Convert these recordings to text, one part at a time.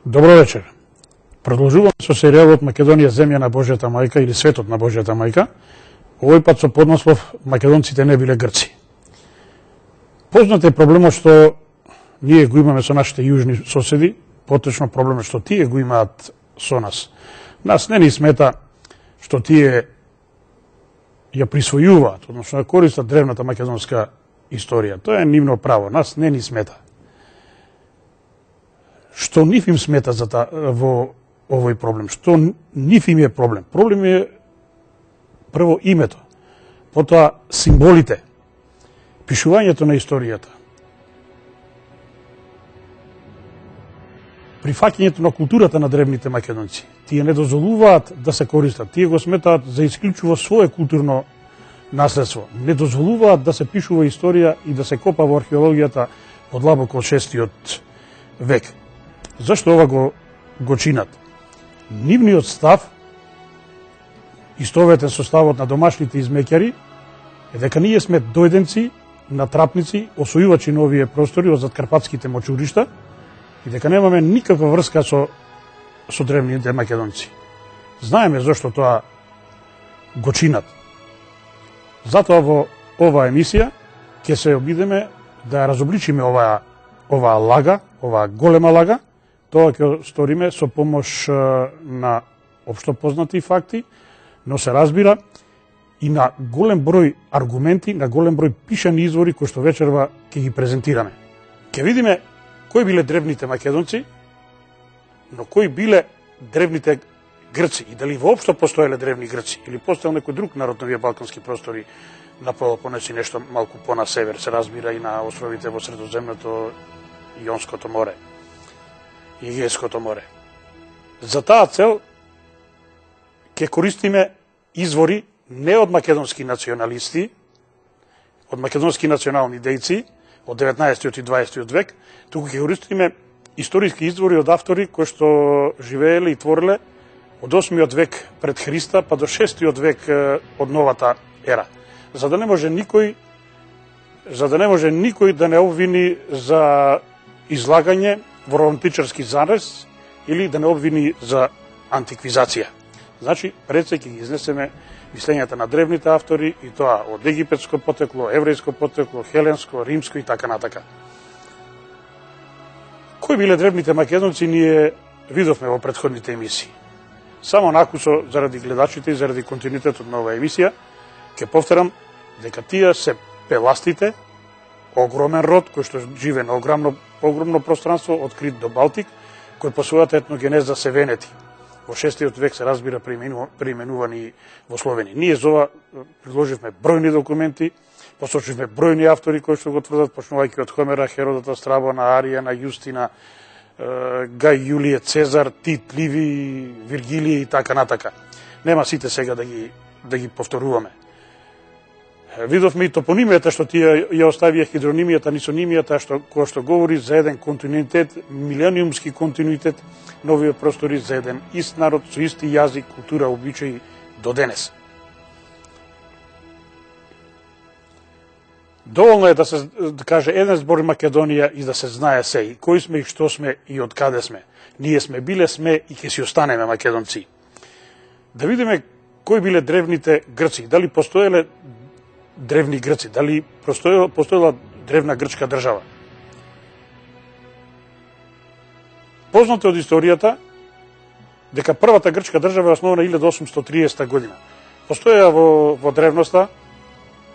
Добро вечер. Продолжуваме со серијалот Македонија земја на Божјата мајка или светот на Божјата мајка. Овој пат со поднаслов Македонците не биле грци. Познат е проблемот што ние го имаме со нашите јужни соседи, поточно проблемот што тие го имаат со нас. Нас не ни смета што тие ја присвојуваат, односно ја користат древната македонска историја. Тоа е нивно право, нас не ни смета. Што нив им смета во овој проблем? Што нив им е проблем? Проблем е прво името, потоа символите, пишувањето на историјата, прифаќањето на културата на древните македонци. Тие не дозволуваат да се користат, тие го сметаат за исклучиво свое културно наследство. Не дозволуваат да се пишува историја и да се копа во археологијата подлабоко од 6 век. Зашто ова го чинат? Нивниот став, истоветен со ставот на домашните измеќари, е дека ние сме дојденци, натрапници, освојувачи на овие простори од задкарпатските мочуришта и дека немаме никаква врска со древните македонци. Знаеме зашто тоа го чинат. Затоа во оваа емисија ќе се обидеме да разобличиме оваа лага, оваа голема лага. Тоа ќе сториме со помош на општо познати факти, но се разбира и на голем број аргументи, на голем број пишани извори кои што вечерва ќе ги презентираме. Ќе видиме кои биле древните македонци, но кои биле древните грци и дали воопшто постоеле древни грци или постоел некој друг народ на овие балкански простори на Пелопонес и нешто малку по-на север, се разбира и на островите во Средоземното и Јонското море и Егејското море. За таа цел ќе користиме извори не од македонски националисти, од македонски национални дејци од 19 и 20 век, туку ќе користиме историски извори од автори кои што живееле и твореле од 8 век пред Христа па до 6 век од новата ера. За да не може никој да не обвини за излагање во романтичарски занес или да не обвини за антиквизација. Значи, пред се ќе ги изнесеме мислењата на древните автори и тоа од египетско потекло, еврејско потекло, хеленско, римско и така натака. Кои биле древните македонци ние видовме во претходните емисии. Само накусо заради гледачите и заради континуитетот на оваа емисија, ќе повторам дека тие се пеластите, огромен род кој што живе на огромно пространство од Крит до Балтик, кој по својата етногенеза се венети. Во 6 век се разбира преименувани во Словенија. Ние за ова приложивме бројни документи, посочивме бројни автори кои што го тврдат, почнувајќи од Хомера, Херодота, Страбона, Арија, Јустина, Гај, Јулије, Цезар, Тит, Ливи, Виргилије и така натака. Нема сите сега да ги повторуваме. Видовме и топонимијата што тие ја оставија, хидронимијата, нисонимијата, која што говори за еден континуитет, милениумски континуитет на овие простори, за еден ист народ со исти јазик, култура, обичаи до денес. Доволно е да се каже еден збор Македонија и да се знае се и кои сме и што сме и од каде сме. Ние сме биле, сме и ќе си останеме македонци. Да видиме кои биле древните грци, дали постоеле древни грци, дали постоела древна грчка држава. Познато од историјата дека првата грчка држава е основана 1830 година. Постоја во древноста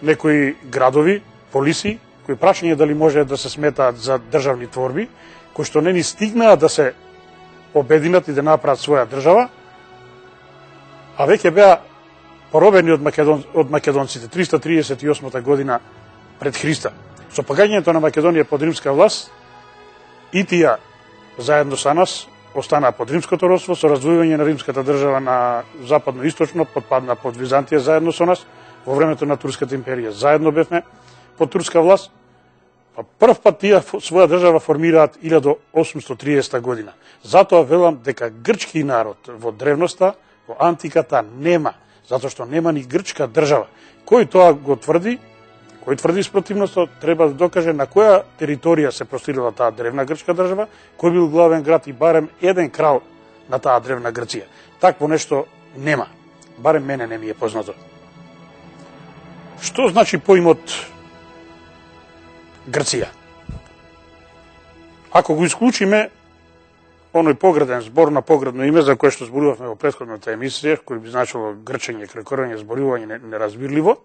некои градови, полиси, кои прашање дали може да се сметаат за државни творби, кои што не ни стигнаа да се обединат и да направат своја држава, а веќе беа поробени од македонците 338 година пред Христа. Со пагањето на Македонија под римска власт, и тие заедно со нас останаа под римското робство, со раздвојување на римската држава на западно-источно, подпадна под Византија заедно со нас, во времето на Турската империја. Заедно бевме под турска власт, па прв пат тие своја држава формираат 1830 година. Затоа велам дека грчки народ во древноста, во антиката нема, затоа што нема ни грчка држава. Кој тоа го тврди, Кој тврди спротивноста треба да докаже на која територија се простирала таа древна грчка држава, кој бил главен град и барем еден крал на таа древна Грција. Такво нешто нема. Барем мене не ми е познато. Што значи поимот Грција? Ако го исклучиме оној пограден збор на поградно име за кое што зборувавме во претходната емисија, кој би значило грчење, крекорање, зборување неразбирливо,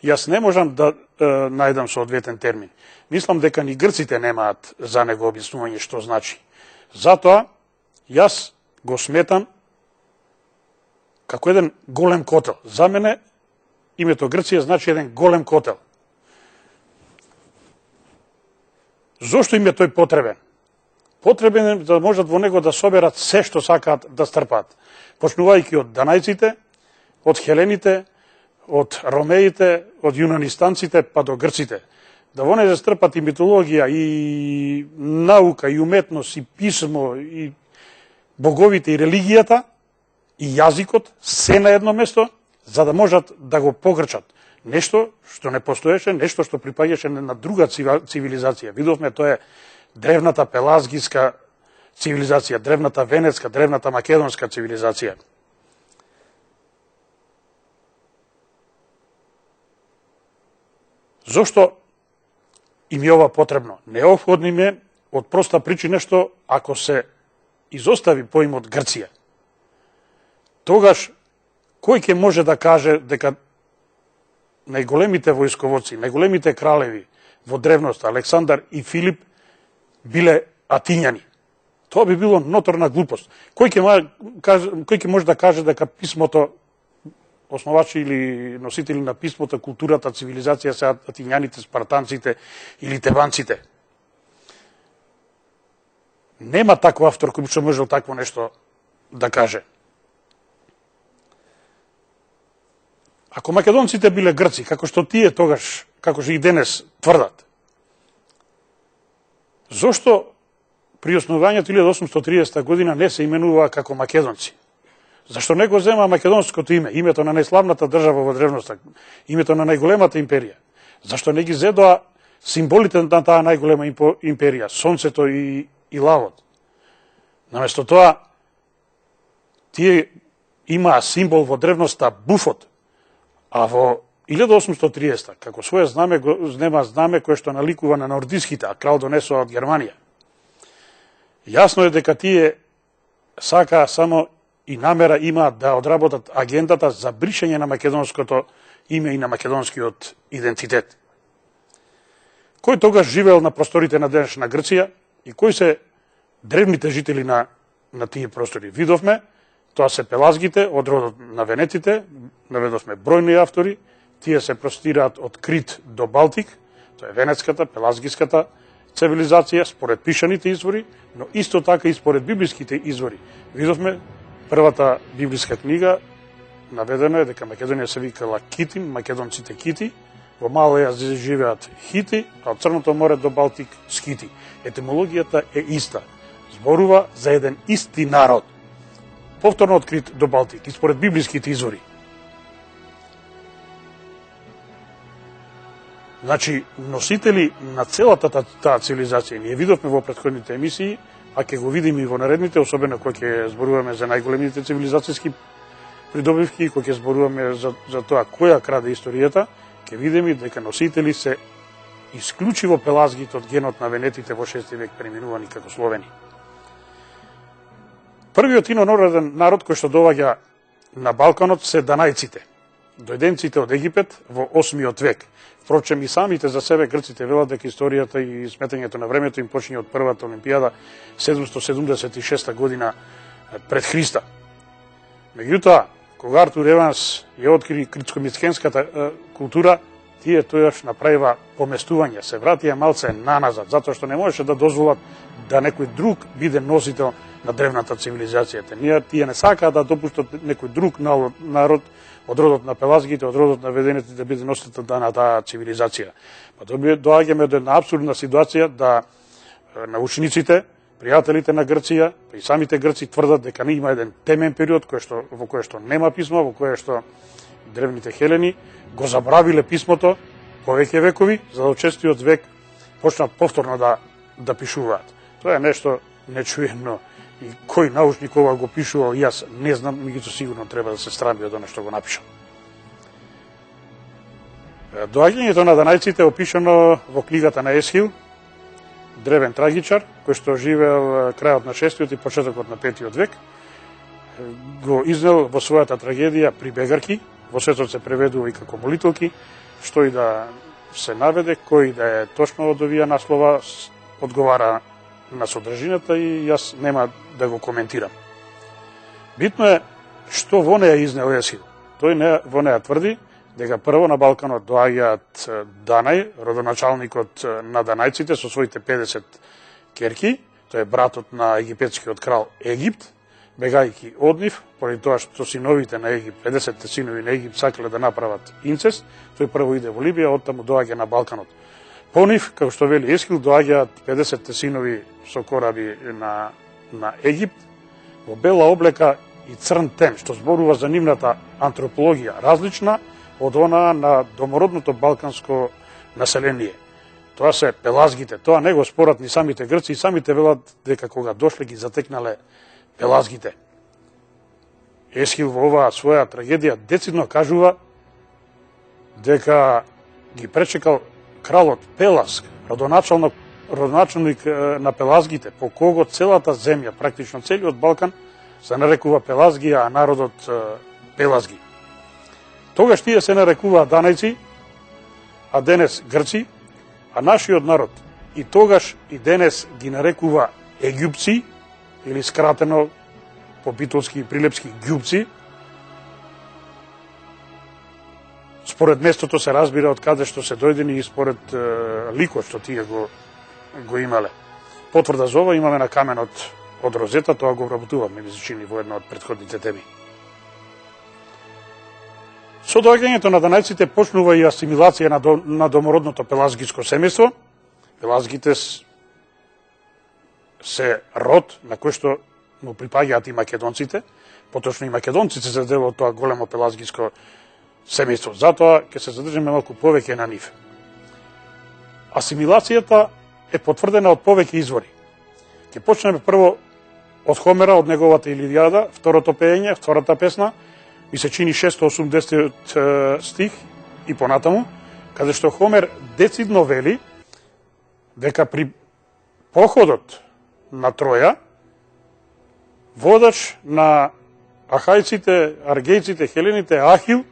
јас не можам да најдам соодветен термин. Мислам дека ни грците немаат за него објаснување што значи. Затоа јас го сметам како еден голем котел. За мене името Грција значи еден голем котел. Зошто им е тој потребен? Потребен е да можат во него да соберат се што сакаат да стрпаат, почнувајќи од данајците, од хелените, од ромеите, од јунанистанците, па до грците. Да во нејзе стрпат и митологија, и наука, и уметност, и писмо, и боговите, и религијата, и јазикот, се на едно место, за да можат да го погрчат. Нешто што не постоеше, нешто што припаѓаше на друга цивилизација. Видовме, тоа е древната пелазгиска цивилизација, древната венецка, древната македонска цивилизација. Зошто им е ова потребно? Неопходно им е од проста причина што ако се изостави поимот Грција, тогаш кој ќе може да каже дека најголемите војсководци, најголемите кралеви во древноста, Александар и Филип, биле атињани? Тоа би било ноторна глупост. Кој ќе може да каже дека писмото, основачи или носители на писмото, културата, цивилизација се атињаните, спартанците или теванците? Нема таков автор кој би можел такво нешто да каже. Ако македонците биле грци, како што тие тогаш, како што и денес тврдат, зошто при основањето 1830 година не се именуваа како македонци? Зашто не го зема македонското име, името на најславната држава во древноста, името на најголемата империја? Зашто не ги зедоа символите на таа најголема империја, сонцето и лавот? Наместо тоа, тие имаа символ во древноста буфот, а во 1830 како своје знаме го нема знаме кое што наликува на нордиските, а крал донесува од Германија. Јасно е дека тие сакаа само и намера имаат да одработат агендата за бришење на македонското име и на македонскиот идентитет. Кој тогаш живеел на просторите на денешна Грција и кои се древните жители на тие простори? Видовме, тоа се пелазгите од родот на венетите, наведовме бројни автори, тие се простираат од Крит до Балтик, тоа е венецката, пелазгиската цивилизација, според пишаните извори, но исто така и според библиските извори. Видовме, првата библиска книга, наведено е дека Македонија се викала Китим, македонците Кити, во Малаја живеат Хити, а од Црното море до Балтик Скити. Етимологијата е иста. Зборува за еден исти народ. Повторно од Крит до Балтик, и според библиските извори. Значи, носители на целата таа цивилизација, ние видовме во претходните емисии, а ќе го видиме и во наредните, особено кога ќе зборуваме за најголемите цивилизацијски придобивки и кога ќе зборуваме за тоа која краде историјата, ќе видиме дека носители се исклучиво пелазгите од генот на венетите во 6 век преминувани како словени. Првиот инонороден народ кој што доаѓа на Балканот се данајците, дојденците од Египет во 8 век. Впрочем, и самите за себе грците велат дека историјата и сметањето на времето им почиња од првата Олимпијада 776 година пред Христа. Меѓутоа, кога Артур Еванс ја откри критско-мицкенската култура, тие тојаш направива поместување, се вратија малце наназад, затоа што не можеше да дозволат да некој друг биде носител на древната цивилизацијата. Тие не сакаа да допуштат некој друг народ од родот на пелазгите, од родот на ведените да биде носител на таа цивилизација. Па доаѓаме до една абсурдна ситуација да научниците, пријателите на Грција, и самите грци тврдат дека не има еден темен период во кој што нема писмо, во кој што древните хелени го забравиле писмото, повеќе векови, за да од 6 век почнат повторно да пишуваат. Тоа е нешто нечуено и кој научник ова го пишувал, јас не знам, меѓутоа сигурно треба да се срами од она што го напишал. Доаѓањето на данајците е опишано во книгата на Есхил, древен трагичар, кој што живеел крајот на 6 и почетокот на 5 век, го изнел во својата трагедија Прибегарки, во светот се преведува и како молителки, што и да се наведе, кој да е точно од овие наслова, одговара на содржината и јас нема да го коментирам. Битно е што во неја изнел Есхил. Тој во неја тврди дека прво на Балканот доаѓаат Данај, родоначалникот на данајците со своите 50 керки, тој е братот на египетскиот крал Египт, бегајќи од нив, поради тоа што синовите на Египт, 50 синови на Египт сакале да направат инцест, тој прво иде во Либија, оттаму доаѓа на Балканот. По нив, како што вели Есхил, доаѓаат 50 синови со кораби на Египт, во бела облека и црн тен, што зборува за нивната антропологија различна од она на домородното балканско население. Тоа се пелазгите, тоа не го спорат ни самите грци, и самите велат дека кога дошле ги затекнале пелазгите. Есхил во оваа своја трагедија децидно кажува дека ги пречекал кралот Пелазг, родоначалник на пелазгите, по кого целата земја, практично целиот Балкан, се нарекува Пелазгија, а народот Пелазги. Тогаш тие се нарекуваат данајци, а денес грци, а нашиот народ и тогаш и денес ги нарекува египци, или скратено по битолски и прилепски ѓупци. Според местото се разбира од каде што се дојдени и според ликот што тие го имале. Потврда за ова имаме на каменот од Розета, тоа го обработуваме, ми се чини, во една од претходните теми. Со доаѓањето на данајците почнува и асимилација на домородното пелазгиско семејство. Пелазгите се род на кој што му припаѓаат и македонците, поточно и македонците се дел од тоа големо пелазгиско семејство. Затоа ќе се задржиме малку повеќе на нив. Асимилацијата е потврдена од повеќе извори. Ќе почнеме прво од Хомера, од неговата Илијада, второто пеење, втората песна, ми се чини 680 стих и понатаму, каде што Хомер децидно вели дека при походот на Троја, водач на ахајците, аргејците, хелените, Ахил,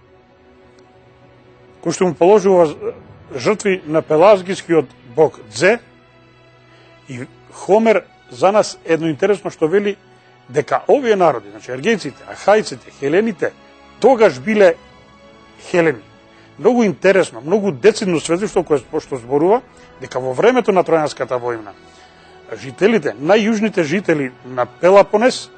кој што му положува жртви на пелазгискиот бог Дзе, и Хомер за нас едно интересно што вели дека овие народи, значи аргејците, ахајците, хелените, тогаш биле хелени. Многу интересно, многу децидно сведоштво кое што зборува дека во времето на Тројанската војна жителите, најјужните жители на Пелопонес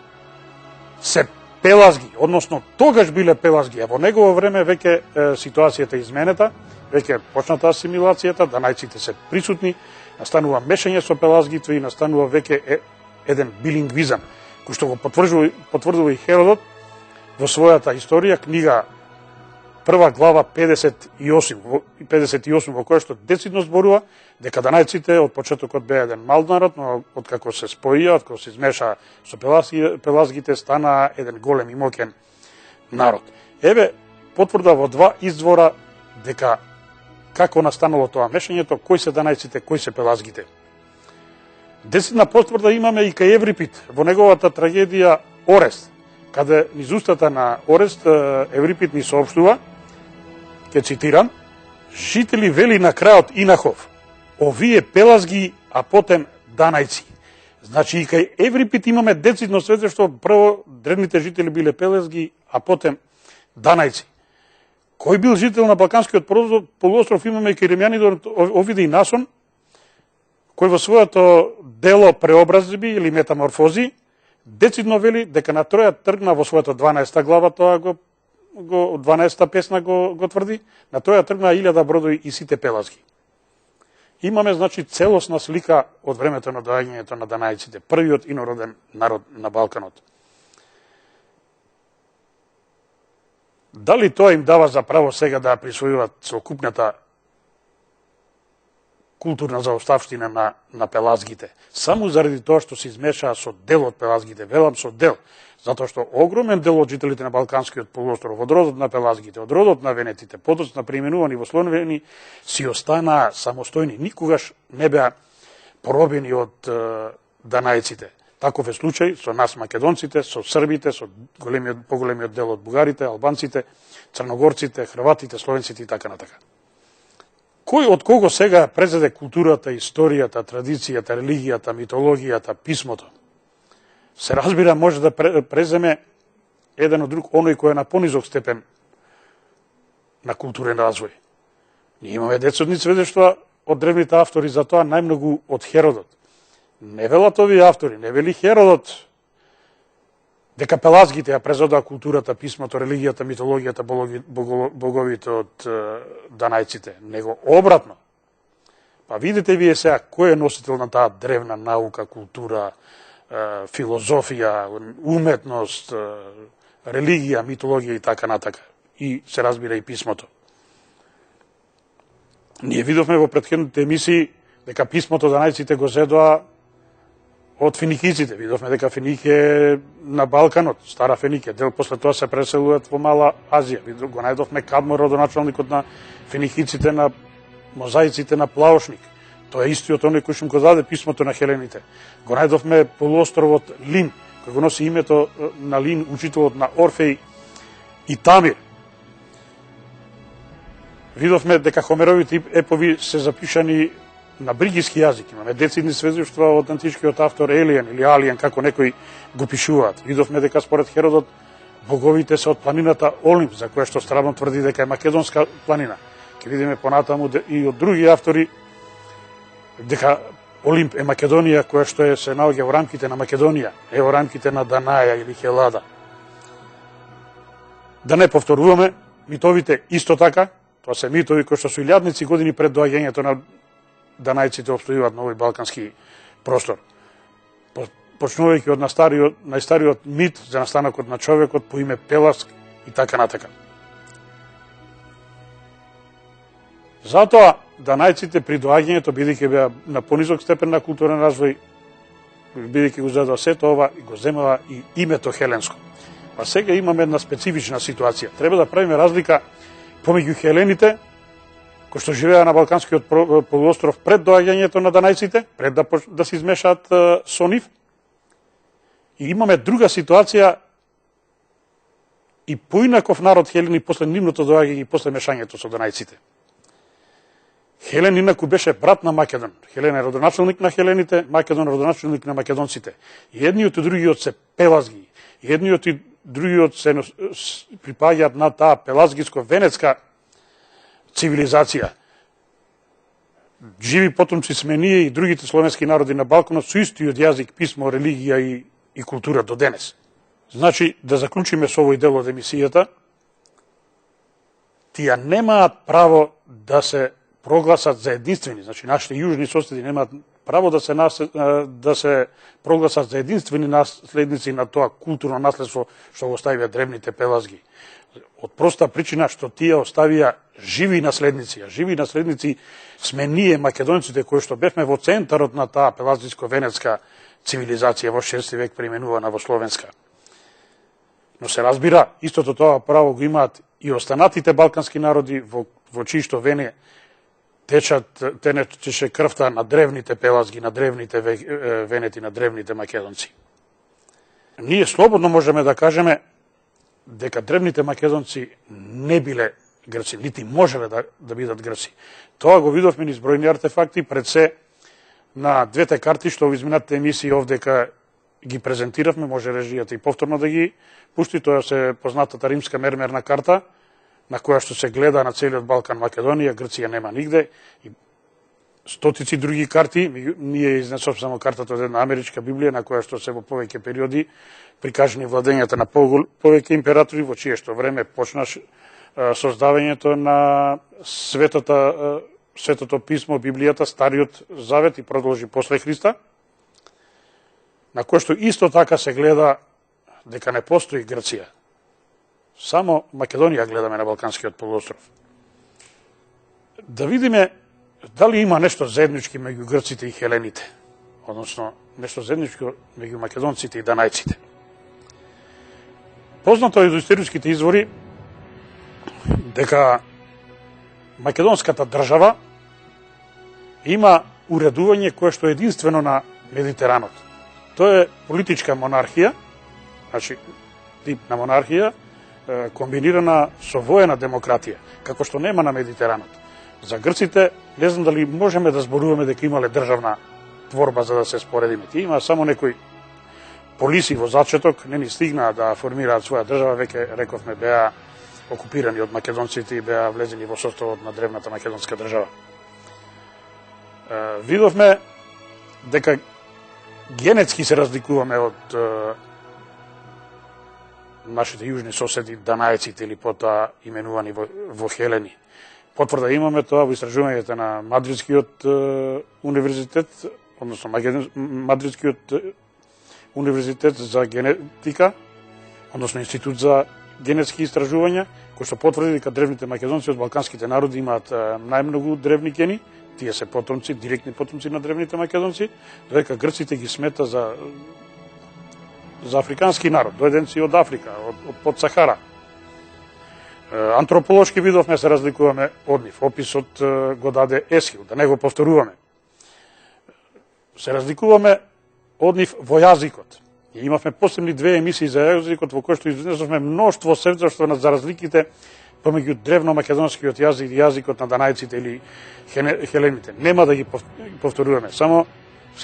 се пелазги, односно тогаш биле пелазги, а во негово време веќе ситуацијата изменета, веќе почната асимилацијата, данајците се присутни, настанува мешање со пелазгите и настанува веќе еден билингвизам, кој што го потврдува и Херодот во својата историја, книга прва глава 58 во која што децидно зборува дека данајците од почетокот беа еден мал народ, но откако се споија, откако се измеша со пелазгите, стана еден голем и моќен народ. Еве потврда во два извора дека како настанало тоа мешањето, кои се данајците, кои се пелазгите. Децидна потврда имаме и кај Еврипид во неговата трагедија Орест, каде низ устата на Орест Еврипид ни соопштува, ќе цитирам: жители вели на крајот Инахов, овие пелазги, а потем данајци. Значи и кај Еврипид имаме децидно сведоштво, прво древните жители биле пелазги, а потем данајци. Кој бил жител на Балканскиот полуостров имаме и кај римјанидот Овиде и Насон, кој во своето дело преобразби или метаморфози децидно вели дека на Троја тргна во својата 12 глава, тоа го 12 песна го тврди, на Троја тргна 1000 бродови и сите пелазги. Имаме, значи, целосна слика од времето на доаѓањето на данајците, првиот инороден народ на Балканот. Дали тоа им дава за право сега да присвојуваат целокупната културна заоставштина на пелазгите. Само заради тоа што се измешаа со дел од пелазгите, велам со дел, затоа што огромен дел од жителите на Балканскиот полуостров, од родот на пелазгите, од родот на венетите, подоцна преименувани во словени, си останаа самостојни, никогаш не беа поробени од данајците. Таков е случај со нас македонците, со србите, со поголемиот дел од бугарите, албанците, црногорците, хрватите, словенците и така натака. Кој од кого сега презеде културата, историјата, традицијата, религијата, митологијата, писмото? Се разбира, може да преземе еден од друг оној кој е на понизок степен на културен развој. Ние имаме децодни сведештва од древните автори за тоа, најмногу од Херодот. Не велат овие автори, не вели Херодот дека пелазгите ја презодаа културата, писмото, религијата, митологијата, боговите од данајците, него обратно. Па видите вие сега кој е носител на таа древна наука, култура, филозофија, уметност, религија, митологија и така натака. И се разбира и писмото. Ние видовме во претходните емисии дека писмото данајците го зедоа од финикиците. Видовме дека Финикија е на Балканот, Стара Финикија. Дел после тоа се преселуваат во Мала Азија. Го најдовме Кадмор, родоначалникот на финикиците, на мозаиците на Плаошник. Тоа е истиот оној кој што го даде писмото на хелените. Го најдовме полуостровот Лин, кој го носи името на Лин, учителот на Орфеј и Тамир. Видовме дека Хомеровите епови се запишани на бригиски јазик. Имаме децидни сведоштва од античкиот автор Елијан или Алијан, како некои го пишуваат. Видовме дека според Херодот боговите се од планината Олимп, за која што Страбон тврди дека е македонска планина. Ќе видиме понатаму и од други автори дека Олимп е Македонија, која што се наоѓа во рамките на Македонија, е во рамките на Данаја или Хелада. Да не повторуваме, митовите исто така, тоа се митови кои што со илјадници години пред доаѓањето на данајците обстојуваат на овој балкански простор. Почнувајќи од најстариот мит за настанокот на човекот по име Пеласк и така натака. Затоа данајците при доаѓањето, бидејќи беа на понизок степен на културен развој, бидејќи го задоа сето ова, го земава и името хеленско. Па сега имаме една специфична ситуација. Треба да правиме разлика помеѓу хелените, кои што живеа на Балканскиот полуостров пред доаѓањето на данајците, пред да се измешаат со нив. И имаме друга ситуација и поинаков народ хелени после нивното доаѓање и после мешањето со данајците. Хелен инаку беше брат на Македон. Хелен е родоначалник на хелените, Македон родоначалник на македонците. И едниот и другиот се пелазги. И едниот и другиот се припаѓаат на таа пелазгиско-венецка цивилизација. Живи потомци сме ние и другите словенски народи на Балканот со истиот јазик, писмо, религија и култура до денес. Значи, да заклучиме со овој дел од емисијата, тие немаат право да се прогласат за единствени, значи нашите јужни соседи немаат право да се прогласат за единствени наследници на тоа културно наследство што го оставија древните пелазги. Од проста причина што тие оставија живи наследници, а живи наследници сме ние македонците кои што бевме во центарот на таа пелазгиско-венецка цивилизација во 6 век преименувана во словенска. Но се разбира, истото тоа право го имаат и останатите балкански народи во чиишто вене тече крвта на древните пелазги, на древните венети, на древните македонци. Ние слободно можеме да кажеме дека древните македонци не биле грци, нити можеле да бидат грци. Тоа го видовме низ бројни артефакти, пред се на двете карти што во изминатите емисии овдека ги презентиравме, може режијата и повторно да ги пушти, тоа се познатата римска мермерна карта, на која што се гледа на целиот Балкан, Македонија, Грција нема нигде, и стотици други карти. Ние изнесов само картата од една америчка Библија, на која што се во повеќе периоди прикажани владењата на повеќе императори, во чие што време почна создавањето на светото писмо, Библијата, Стариот Завет и продолжи после Христа, на која што исто така се гледа дека не постои Грција. Само Македонија гледаме на Балканскиот полуостров. Да видиме Дали има нешто заеднички меѓу грците и хелените, односно нешто заедничко меѓу македонците и данајците? Познато е од историските извори дека македонската држава има уредување кое што е единствено на Медитеранот. Тоа е политичка монархија, значи тип на монархија комбинирана со воена демократија, како што нема на Медитеранот. За грците не знам дали можеме да зборуваме дека имале државна творба за да се споредиме. Тие има само некои полиси во зачеток, не ни стигнаа да формираат своја држава, веќе рековме беа окупирани од македонците и беа влезени во составот на древната македонска држава. Видовме дека генетски се разликуваме од нашите јужни соседи, данајците или потоа именувани во хелени. Потврда имаме тоа во истражувањето на Мадридскиот универзитет, односно Мадридскиот универзитет за генетика, односно Институт за генетски истражувања, кој што потврди дека древните македонци од балканските народи имаат најмногу древни гени, тие се потомци, директни потомци на древните македонци, додека грците ги смета за африкански народ, дојденци од Африка, од под Сахара. Антрополошки видовме се разликуваме од нив. Описот го даде Есхил, да не го повторуваме. Се разликуваме од нив во јазикот. И имавме посебни две емисии за јазикот во кои што изнесовме мноштво сведоштва за разликите помеѓу древно-македонскиот јазик и јазикот на данајците или хелените. Нема да ги повторуваме, само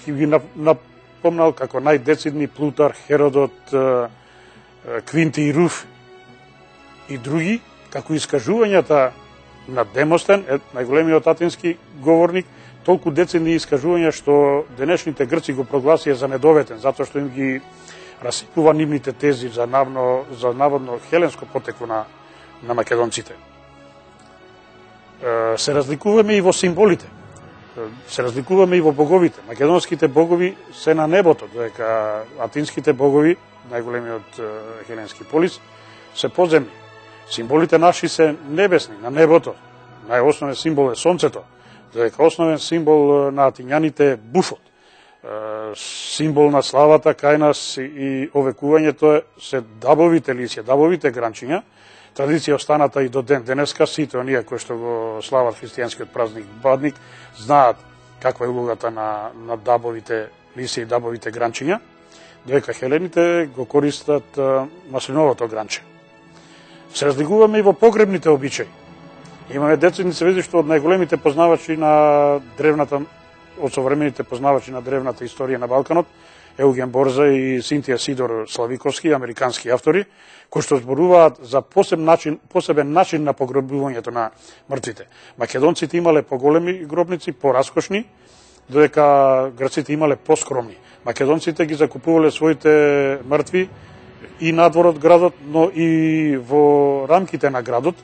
ги напомнал како најдецидни Плутар, Херодот, Квинти и Руф и други, како искажувањата на Демостен, најголемиот атински говорник, толку децидни искажувања што денешните грци го прогласија за недоветен, затоа што им ги расипува нивните тези за наводно хеленско потекло на македонците. Се разликуваме и во символите. Се разликуваме и во боговите. Македонските богови се на небото, додека атинските богови, најголемиот хеленски полис, се подземни. Символите наши се небесни, на небото. Најосновен символ е сонцето, додека основен символ на атињаните буфот. Символ на славата кај нас и овекувањето се дабовите лисја, дабовите гранчиња, традиција останата и до ден денеска. Сите оние кои што го слават христијанскиот празник Бадник знаат каква е улогата на дабовите лисја и дабовите гранчиња, додека хелените го користат маслиновото гранче. Се разликуваме и во погребните обичаи. Имаме децидни сведоци што од најголемите познавачи на древната, од современите познавачи на древната историја на Балканот, Еуген Борза и Синтија Сидор Славиковски, американски автори, кои што зборуваат за посебен начин на погребувањето на мртвите. Македонците имале поголеми гробници, пораскошни, додека грците имале поскромни. Македонците ги закупувале своите мртви и надвор од градот, но и во рамките на градот.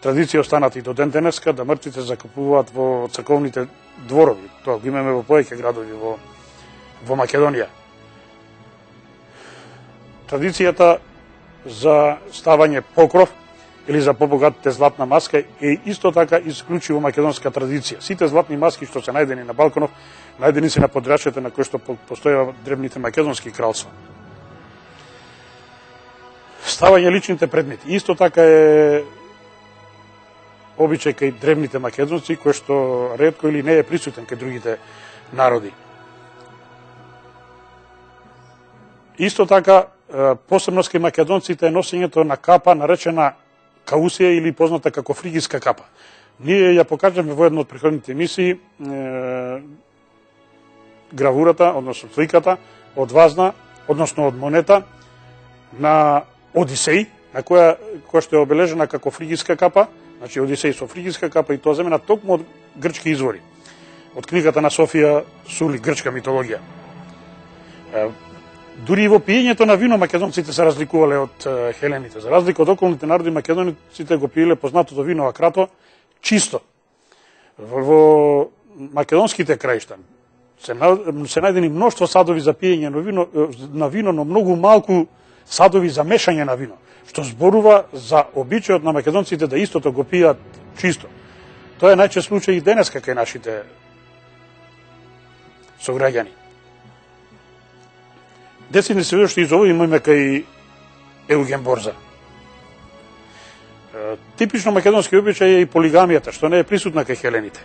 Традиција останат и до ден денеска да мртвите закупуваат во црковните дворови. Тоа го имаме во повеќе градови во Македонија. Традицијата за ставање покров или за побогатите златна маска е исто така исклучиво македонска традиција. Сите златни маски што се најдени на Балканов, најдени се на подрачјата на кои што постојава древните македонски кралства. Ставање личните предмети исто така е обичај кај древните македонци, кој што ретко или не е присутен кај другите народи. Исто така, посебност кај македонците е носењето на капа, наречена каусија или позната како фригиска капа. Ние ја покажеме во една од претходните емисии гравурата, односно сликата од вазна, односно од монета на Одисеј, на која што е обележена како фригиска капа, значи Одисеј со фригиска капа, и тоа земена токму од грчки извори, од книгата на Софија Сули, грчка митологија. Дури и во пиењето на вино македонците се разликувале од хелените. За разлика од околните народи, македонците го пиеле познатото вино акрато чисто. Во македонските краишта се најдени мноштво садови за пиење на вино, но многу малку садови за мешање на вино, што зборува за обичајот на македонците да истото го пијат чисто. Тоа е најчест случај и денеска кај нашите сограѓани. Децидни сведоштви из ово имаме кај Еуген Борза. Типично македонски обичај е и полигамијата, што не е присутна кај хелените.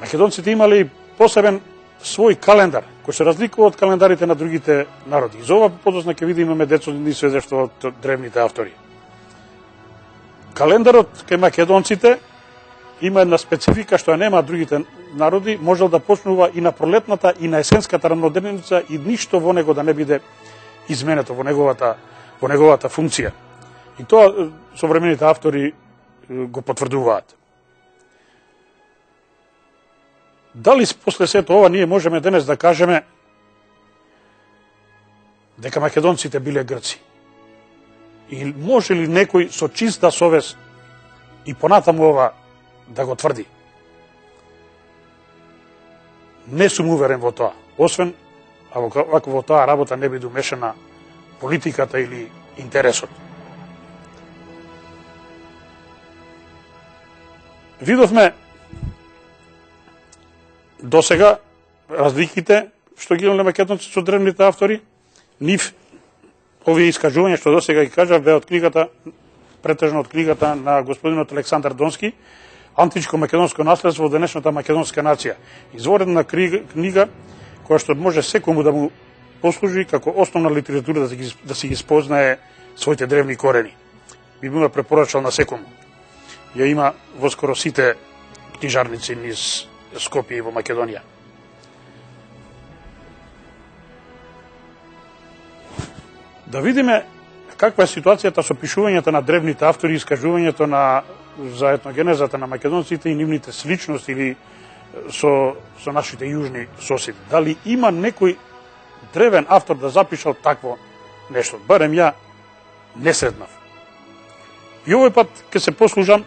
Македонците имале посебен свој календар, кој се разликува од календарите на другите народи. Из ова подосна ќе видиме децидни сведоштва од древните автори. Календарот кај македонците има една специфика што ја нема другите народи, можел да почнува и на пролетната и на есенската рамнодневница и ништо во него да не биде изменето во неговата функција. И тоа современите автори го потврдуваат. Дали после сето ова ние можеме денес да кажеме дека македонците биле грци? И може ли некој со чиста совест и понатаму ова да го тврди? Не сум уверен во тоа, освен ако во тоа работа не биде умешана политиката или интересот. Видовме досега разликите што ги имале македонците со древните автори. Нив овие искажувања што досега ги кажав беа од книгата, претежно од книгата на господинот Александар Донски, Античко македонско наследство во денешната македонска нација. Изворена книга која што може секому да му послужи како основна литература да си ги спознае своите древни корени. Би му препорачал на секому. Ја има во скоро сите книжарници низ Скопје и во Македонија. Да видиме каква е ситуацијата со пишувањето на древните автори, искажувањето за етногенезата на македонците и нивните сличности или со нашите јужни соседи. Дали има некој древен автор да запишал такво нешто? Барем ја не сретнав. И овој пат ќе се послужам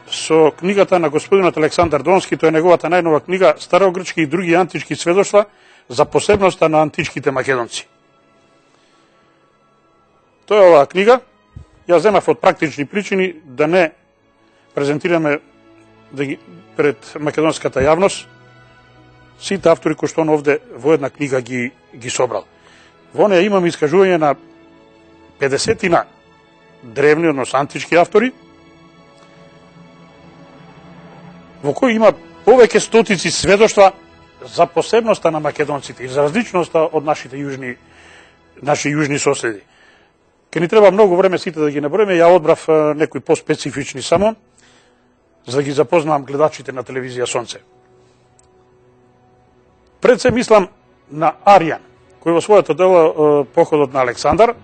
со книгата на господинот Александар Донски, тоа е неговата најнова книга Старогрчки и други антички сведоштва за посебноста на античките македонци. Тоа е оваа книга. Ја земав од практични причини да не презентираме пред македонската јавност сите автори кои што он овде во една книга ги собрал. Во неја имаме искажување на 50-тина древни, односно антички автори, во кои има повеќе стотици сведоштва за посебноста на македонците и за различноста од наши јужни соседи. Ке ни треба многу време сите да ги наброиме, ја одбрав некои поспецифични само, за да ги запознавам гледачите на телевизија Сонце. Пред се мислам на Аријан, кој во своето дело Походот на Александар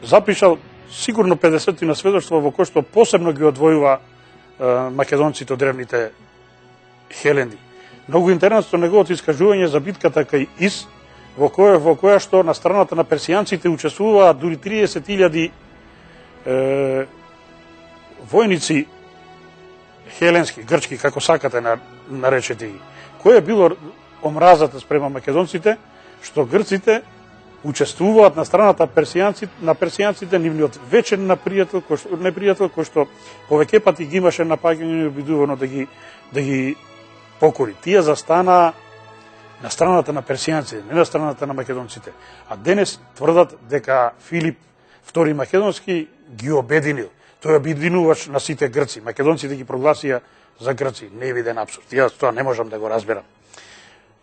запишал сигурно 50 сведоштва во кои што посебно ги одвојува македонците од древните хеленди. Многу интересно неговото искажување за битката кај Ис, во која што на страната на персијанците учествуваат дури 30.000 војници хеленски, грчки, како сакате наречете ги. Кој е било омразата спрема македонците, што грците учествуваат на страната на персијанците, нивниот вечен непријател кој што повеќе пати ги имаше напаѓање и обидувано да ги покори. Тие застанаа на страната на персијанците, не на страната на македонците. А денес тврдат дека Филип II Македонски ги обединил. Тој обединувач на сите грци. Македонците ги прогласија за грци. Невиден апсурд. Јас тоа не можам да го разберам.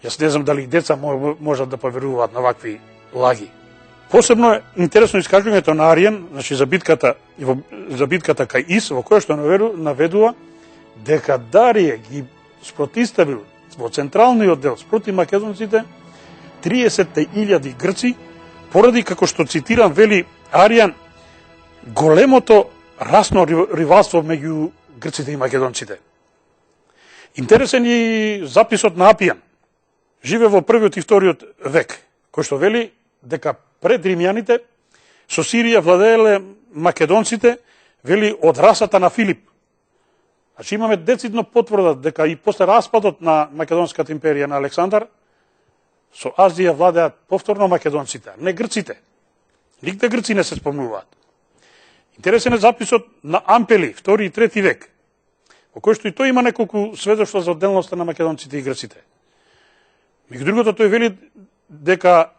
Јас не знам дали деца можат да поверуваат на вакви лаги. Посебно е интересно искажувањето на Аријан, значи за битката кај Ис, во која што наведува дека Дарије ги спротиставил во централниот дел спротив македонците 30.000 грци, поради, како што цитирам, вели Аријан, големото расно ривалство меѓу грците и македонците. Интересен е записот на Апијан, живе во првиот и вториот век, кој што вели дека пред римјаните со Сирија владееле македонците, вели од расата на Филип. Значи имаме децидно потврда дека и после распадот на Македонската империја на Александар, со Азија владеат повторно македонците, не грците. Нигде грци не се спомнуваат. Интересен е записот на Ампели, 2 и 3 век, во кој што и тој има неколку сведоштва за одделноста на македонците и грците. Меѓу другото, тој вели дека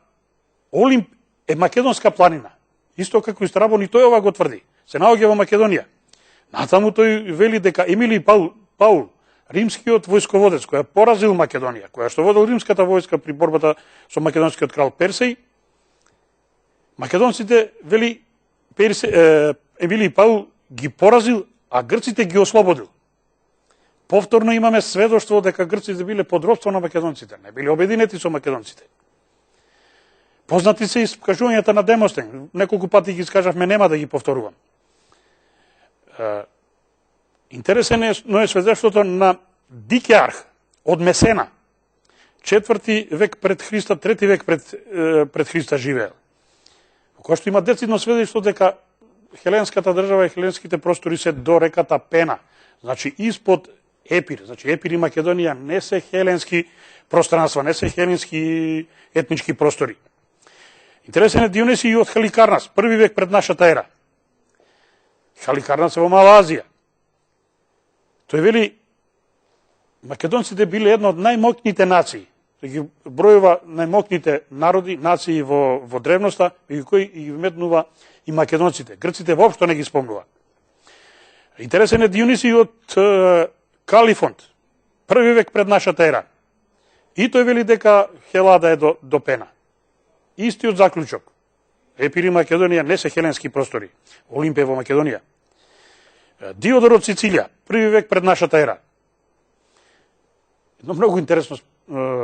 Олимп е македонска планина. Исто како и Страбон, и тој ова го тврди. Се наоѓа во Македонија. Натаму тој вели дека Емилий Паул, римскиот војсководец, кој поразил Македонија, која што водел римската војска при борбата со македонскиот крал Персеј, македонците, вели, Емилий Паул ги поразил, а грците ги ослободил. Повторно имаме сведоштво дека грците биле под робство на македонците, не биле обединети со македонците. Познати се искажувањата на Демостен, неколку пати ги искажавме, нема да ги повторувам. Интересен е сведоштвото на Дикеарх од Месена, 4 век пред Христа, 3 век пред Христа живеел. Кој што има децидно сведоштво дека хеленската држава и хеленските простори се до реката Пена, значи испод Епир, значи Епир и Македонија не се хеленски пространства, не се хеленски етнички простори. Интересен е Дионисий од Халикарнас, 1 век пред нашата ера. Халикарнас е во Мала Азија. Тој вели, македонците биле една од најмокните нации. Тој ги бројува најмокните народи, нации во древноста, меѓу кои ги вметнува и македонците. Грците воопшто не ги спомнува. Интересен е Дионисий од Калифонт, 1 век пред нашата ера. И тој вели дека Хелада е до Пена. Истиот заклучок. Епир и Македонија не се хеленски простори. Олимп е во Македонија. Диодор од Сицилија, 1 век пред нашата ера. Едно многу интересно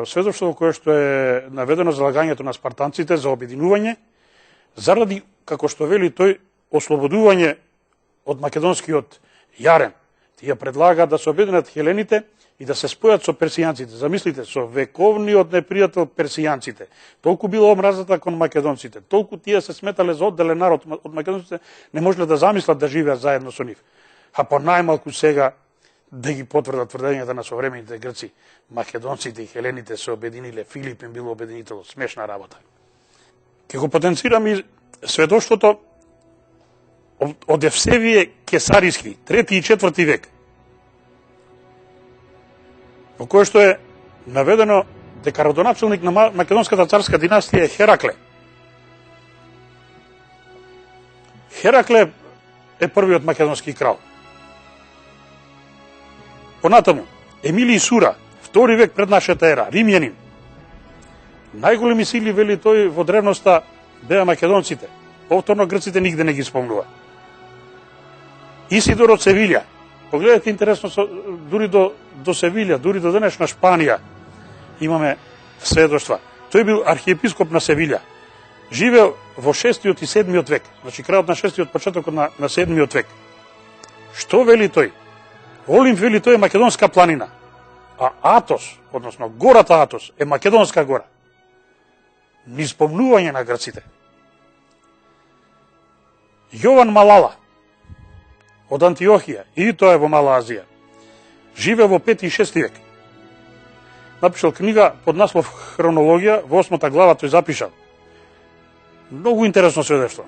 сведоштво кое што е наведено за лагањето на спартанците за обединување, заради, како што вели тој, ослободување од македонскиот јарен. Тие предлага да се обединат хелените и да се спојат со персијанците. Замислите, со вековниот непријател персијанците. Толку било омразата кон македонците, толку тие се сметале за одделен народ од македонците, не можеле да замислат да живеат заедно со нив. А по најмалку сега да ги потврдат тврдењата на современите грци. Македонците и хелените се обединиле, Филип им било обединител, смешна работа. Ке го потенцирам и сведоштвото од Евсевије Кесариски, 3 и 4 век, во кој што е наведено дека родоначалник на македонската царска династија е Херакле. Херакле е првиот македонски крал. Понатаму, Емилий Сура, 2 век пред нашата ера, римјанин. Најголеми сили, вели тој, во древноста беа македонците. Повторно грците нигде не ги спомнува. Исидор од Севилја. Погледайте интересно, дури до Севилја, дури до денешна Шпанија имаме сведоштва. Тој бил архиепископ на Севилја. Живеел во 6 и 7 век, значи крајот на 6 почетокот на 7 век. Што вели тој? Олимп, вели тој, е македонска планина, а Атос, односно гората Атос, е македонска гора. Ни спомнување на грците. Јован Малала од Антиохија, и тоа е во Мала Азија, живе во 5 и 6 век. Напишал книга под наслов Хронологија, во 8 глава тој запишал. Многу интересно сведоштво.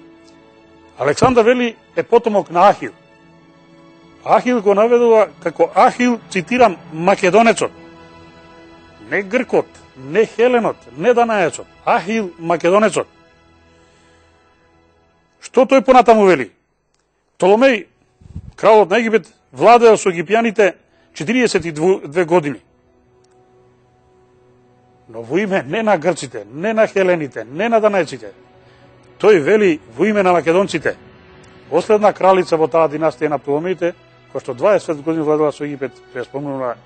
Александар, вели, е потомок на Ахил. Ахил го наведува како Ахил, цитирам, македонецот. Не гркот, не хеленот, не данаецот. Ахил, македонецот. Што тој понатаму вели? Птоломеј, кралот на Египет, владеел со египјаните 42 години. Но во име не на грците, не на хелените, не на данаеците. Тој вели во име на македонците. Последна кралица во таа династија на Птоломеите, која што 20 години владела со Египет, ја спомнува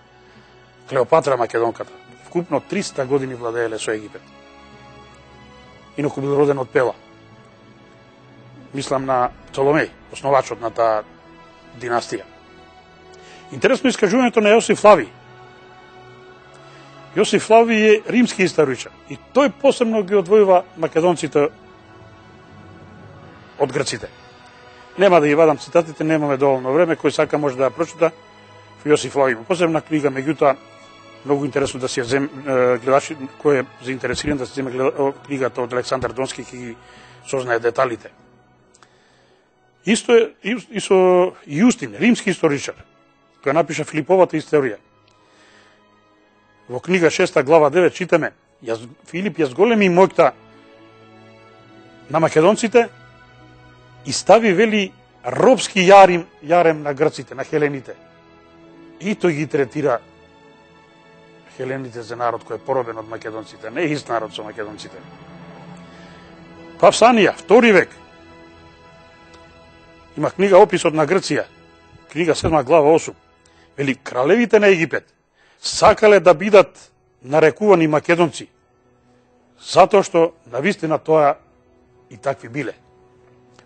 Клеопатра Македонката. Вкупно 300 години владееле со Египет. Инаку бил роден од Пела. Мислам на Птоломеј, основачот на таа династија. Интересно искажувањето на Јосиф Флавиј. Јосиф Флавиј е римски историчар и тој посебно ги одвојува македонците од грците. Нема да ги вадам цитатите, немаме доволно време, кој сака може да ја прочита. Јосиф Флавиј, посебна книга, меѓутоа многу интересно да се земе гледачи кој е заинтересиран да се земе книгата од Александар Донски ќе ги сознае деталите. Исто е и со Јустин, римски историчар. која напиша Филиповата историја. Во книга 6 глава 9 читаме: Филип ја зголеми моќта на македонците и стави, вели, робски јарем на грците, на хелените. И тој ги третира хелените за народ кој е поробен од македонците, не ист народ со македонците. Павсанија, 2 век, има книга Описот на Грција, книга 7 глава 8. Вели, кралевите на Египет сакале да бидат нарекувани македонци, затоа што навистина тоа и такви биле.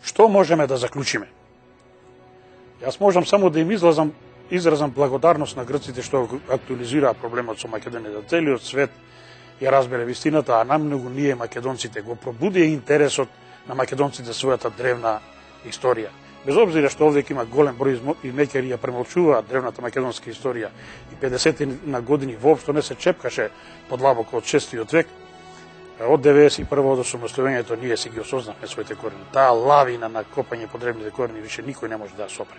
Што можеме да заклучиме? Јас можам само да им изразам благодарност на грците што актуализираа проблемот со Македонија. Целиот свет ја разбере вистината, а намногу ние македонците го пробудија интересот на македонците својата древна историја. Без обзира што овде има голем број измеќари ја премолчуваат древната македонска историја и 50 на години воопшто не се чепкаше подлабоко од 6 век, од 91 до самостојувањето ние си ги осознавме своите корени. Таа лавина на копање по древните корени више никој не може да ја сопре.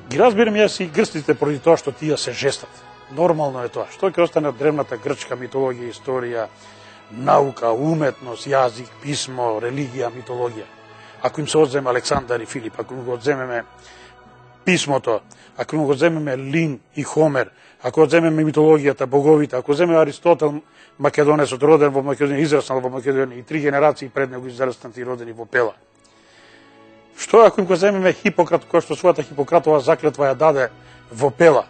Ги разбирам јас и грците поради тоа што тие се жестат. Нормално е тоа. Што ќе остане од древната грчка митологија, историја, наука, уметност, јазик, писмо, религија, митологија? Ако им се одземе Александар и Филип, ако им го одземеме писмото, ако им го одземеме Лин и Хомер, ако одземеме митологијата, боговите, ако одземеме Аристотел, македонецот, роден во Македонија, израснал во Македонија и 3 генерации пред него израснати и родени во Пела. Што ако им го земеме Хипократ, кој што својата Хипократова заклетва ја даде во Пела?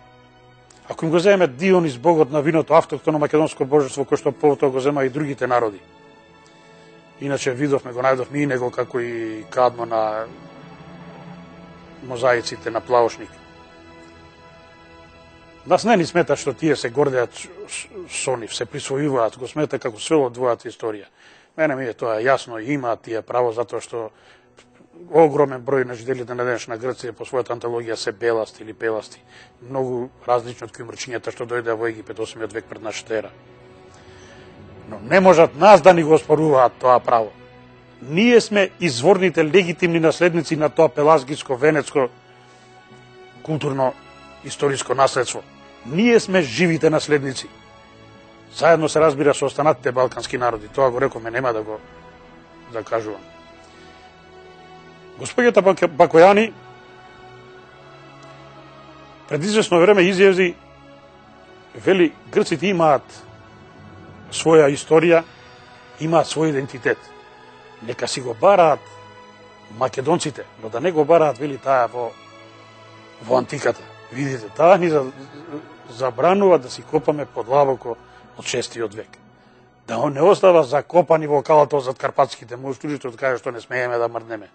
Ако им го земеме Дионис, богот на виното, автохтоно македонско божество, кој што повторно го зема и другите народи. Иначе видовме, го најдовме и него како и Кадмо на мозаиците на Плаошник. Нас не ни смета што тие се гордеат со нив, се присвојуваат, го смета како свел од двојата историја. Мене ми е тоа јасно и имаат тие право, затоа што огромен број на жителите на денешна Грција по својата антологија се беласти или пеласти. Многу различни од кјумрчињата што дојдеа во Египет 8 век пред нашата ера. Но не можат нас да ни го оспоруваат тоа право. Ние сме изворните легитимни наследници на тоа пелазгиско, венецко, културно, историско наследство. Ние сме живите наследници. Заедно се разбира со останатите балкански народи. Тоа го рекоме, нема да го закажувам. Господјата Бакојани пред известно време изјави, вели, грците имаат своја историја, имаат свој идентитет. Нека си го бараат македонците, но да не го бараат, вели, таа во антиката. Видите, таа ни забранува да си копаме подлабоко од 6 век. Да не остава закопани во калато зад карпатските моштурите, од кај што не смееме да мрднеме.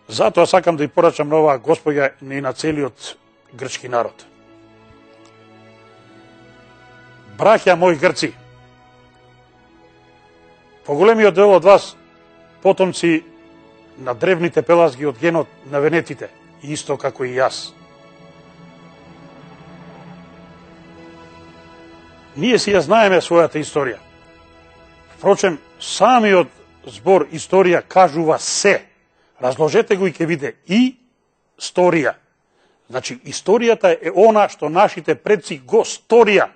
Затоа сакам да ја порачам на оваа господја и на целиот грчки народ. Браќа мои грци, поголемиот дел од вас потомци на древните пелазги од генот на венетите, исто како и јас. Ние си ја знаеме својата историја. Впрочем, самиот збор историја кажува се. Разложете го и ќе виде и сторија. Значи, историјата е она што нашите предци го сторија.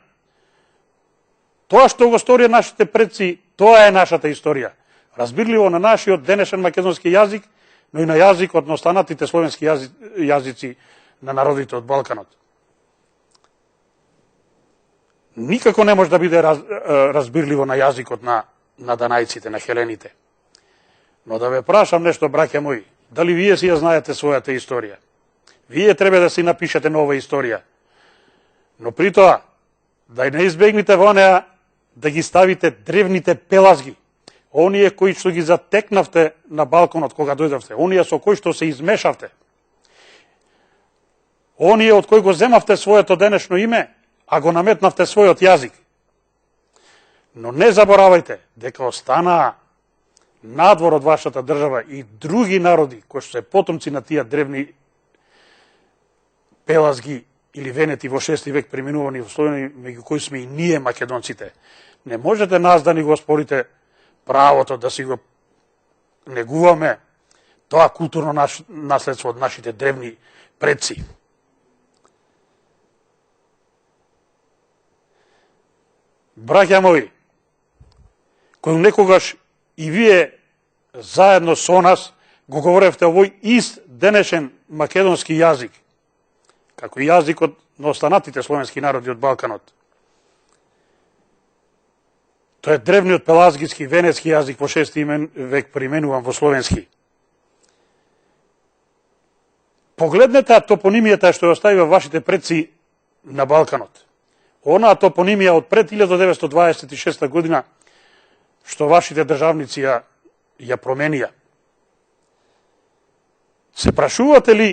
Тоа што го сторија нашите предци, тоа е нашата историја. Разбирливо на нашиот денешен македонски јазик, но и на јазикот на останатите словенски јазици на народите од Балканот. Никако не може да биде разбирливо на јазикот на данајците, на хелените. Но да ве прашам нешто, браќа мои, дали вие си ја знаете својата историја? Вие треба да си напишете нова историја. Но при тоа, да не избегнете во неа да ги ставите древните пелазги, оние кои што ги затекнавте на балконот кога дојдовте, оние со кои што се измешавте, оние од кои го земавте своето денешно име, а го наметнавте својот јазик. Но не заборавајте дека останаа надвор од вашата држава и други народи кои што се потомци на тие древни пелазги или венети во 6 век преминувани во Словенија, меѓу кои сме и ние македонците. Не можете нас да ни го спорите правото да си го негуваме тоа културно наследство од нашите древни предци. Браќа мои, кој некогаш и вие заедно со нас го говоревте овој ист денешен македонски јазик, како и јазикот на останатите словенски народи од Балканот. Тоа е древниот пелазгиски венецки јазик во 6. век применуван во словенски. Погледнете топонимијата што ја оставија вашите предци на Балканот. Онаа топонимија од пред 1926 година што вашите државници ја променија. Се прашувате ли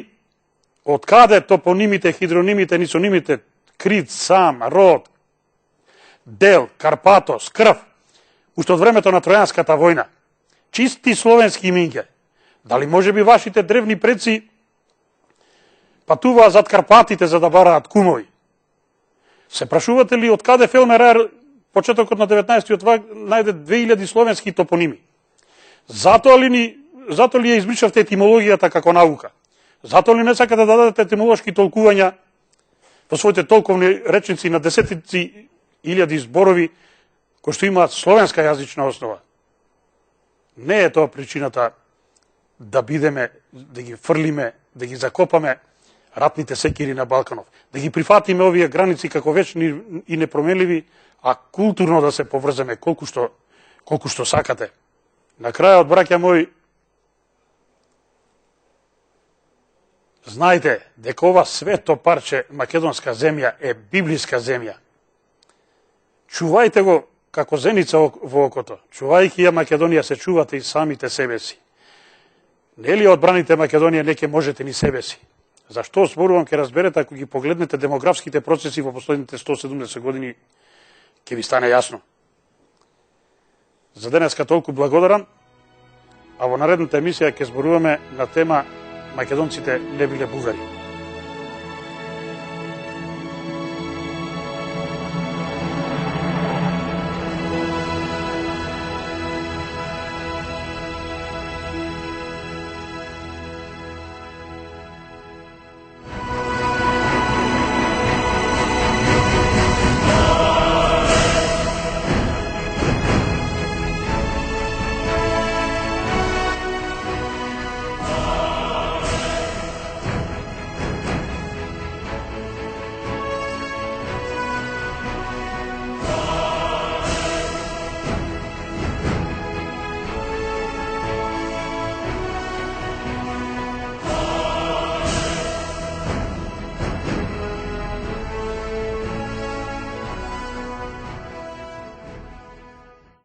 од каде топонимите, хидронимите, нисонимите Крит, Сам, Род, Дел, Карпатос, Крв, уште од времето на Тројанската војна, чисти словенски имиња? Дали може би вашите древни предци патуваа зад Карпатите за да бараат кумови? Се прашувате ли од каде Фелмер почетокот на 19. век најде 2000 словенски топоними? Затоа ли ја измиславте етимологијата како наука? Затоа ли не сакате да дадете етимолошки толкувања во своите толковни речници на десетици илјади зборови кои што имаат словенска јазична основа? Не е тоа причината да бидеме, да ги фрлиме, да ги закопаме ратните секири на Балканов, да ги прифатиме овие граници како вечни и непроменливи, а културно да се поврземе колку што сакате. На крајот, браќа мои, знајте дека ова свето парче македонска земја е библиска земја. Чувајте го како зеница во окото. Чувајќи ја Македонија се чувате и самите себе си. Нели одбраните Македонија не ќе можете ни себе си? Зашто зборувам, ќе разберете ако ги погледнете демографските процеси во последните 170 години, ќе ви стане јасно. За денеска толку благодарам, а во наредната емисија ќе зборуваме на тема Македонците не биле бугари.